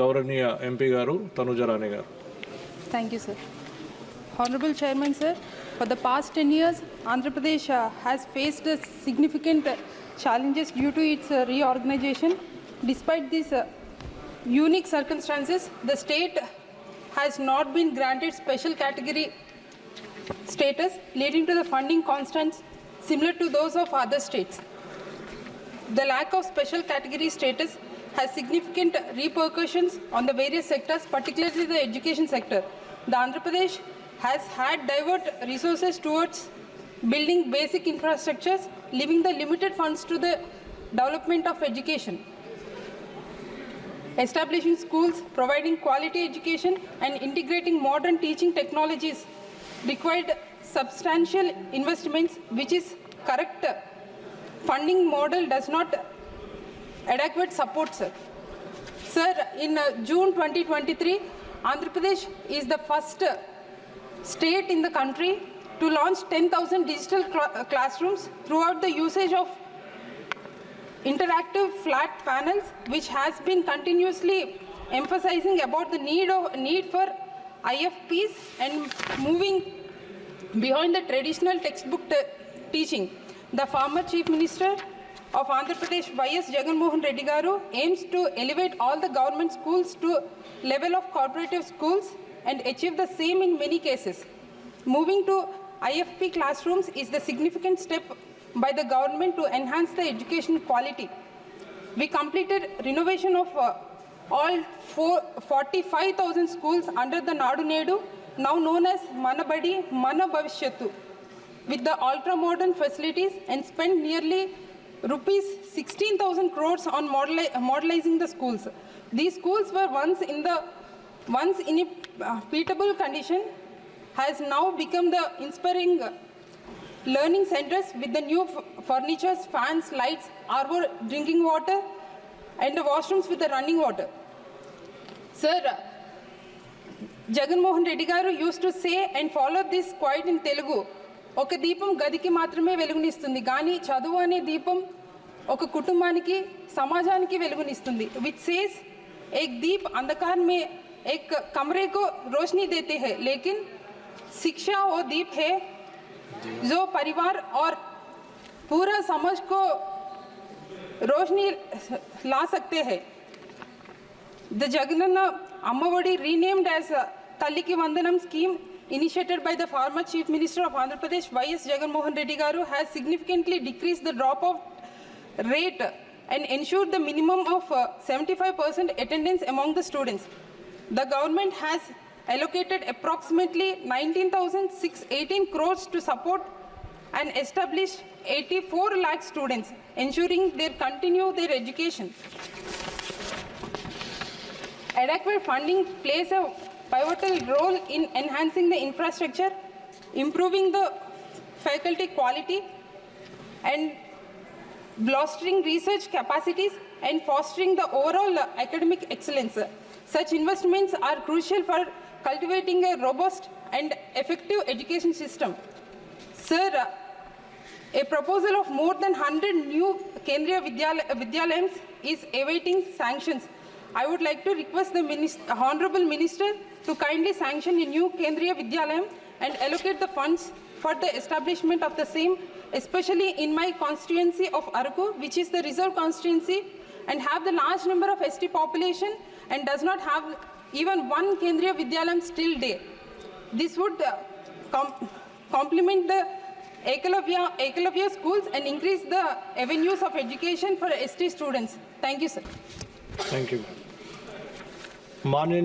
గౌరవనీయ ఎంపీ గారు తనుజ రాణి గారు. Thank you, sir. Honorable Chairman, sir, for the past 10 years, Andhra Pradesh has faced significant challenges due to its reorganization. Despite these unique circumstances, the state has not been granted special category status, leading to the funding constraints similar to those of other states. The lack of special category status has significant repercussions on the various sectors, particularly the education sector. The Andhra Pradesh has had divert resources towards building basic infrastructures, leaving the limited funds to the development of education. Establishing schools, providing quality education, and integrating modern teaching technologies required substantial investments, which is correct. Funding model does not adequate support, sir. Sir, in June 2023, Andhra Pradesh is the first state in the country to launch 10,000 digital classrooms throughout the usage of interactive flat panels, which has been continuously emphasizing about the need for IFPs and moving beyond the traditional textbook teaching. The former Chief Minister of Andhra Pradesh, Y.S. Jagan Mohan Reddy Garu, aims to elevate all the government schools to level of cooperative schools and achieve the same in many cases. Moving to IFP classrooms is the significant step by the government to enhance the education quality. We completed renovation of all 45,000 schools under the Nadu Nedu, now known as Mana Badi, Mana Bhavishyattu, with the ultra-modern facilities, and spent nearly rupees 16,000 crores on modelizing the schools. These schools were once in a beatable condition, has now become the inspiring learning centers with the new furnitures, fans, lights, arbor, drinking water, and the washrooms with the running water. Sir, Jagan Mohan Reddy Garu used to say and follow this quite in Telugu. ఒక దీపం గదికి మాత్రమే వెలుగునిస్తుంది, కానీ చదువు అనే దీపం ఒక కుటుంబానికి, సమాజానికి వెలుగునిస్తుంది. విచ్ సేస్ एक दीप अंधकार में एक कमरे को रोशनी देते हैं, लेकिन शिक्षा वो दीप है जो परिवार और पूरा समाज को रोशनी ला सकते हैं. The Jagananna Ammavadi, renamed as Talliki Vandanam scheme, initiated by the former Chief Minister of Andhra Pradesh, Y.S. Jagan Mohan Reddy Garu, has significantly decreased the drop-off rate and ensured the minimum of 75% attendance among the students. The government has allocated approximately 19,618 crores to support and establish 84 lakh students, ensuring they continue their education. Adequate funding plays a pivotal role in enhancing the infrastructure, improving the faculty quality, and bolstering research capacities and fostering the overall academic excellence. Such investments are crucial for cultivating a robust and effective education system. Sir, a proposal of more than 100 new Kendriya Vidyalayams is awaiting sanctions. I would like to request the Honorable Minister to kindly sanction a new Kendriya Vidyalayam and allocate the funds for the establishment of the same, especially in my constituency of Araku, which is the reserve constituency and have the large number of ST population and does not have even one Kendriya Vidyalayam still there. This would complement the Ekalavya schools and increase the avenues of education for ST students. Thank you, sir. Thank you.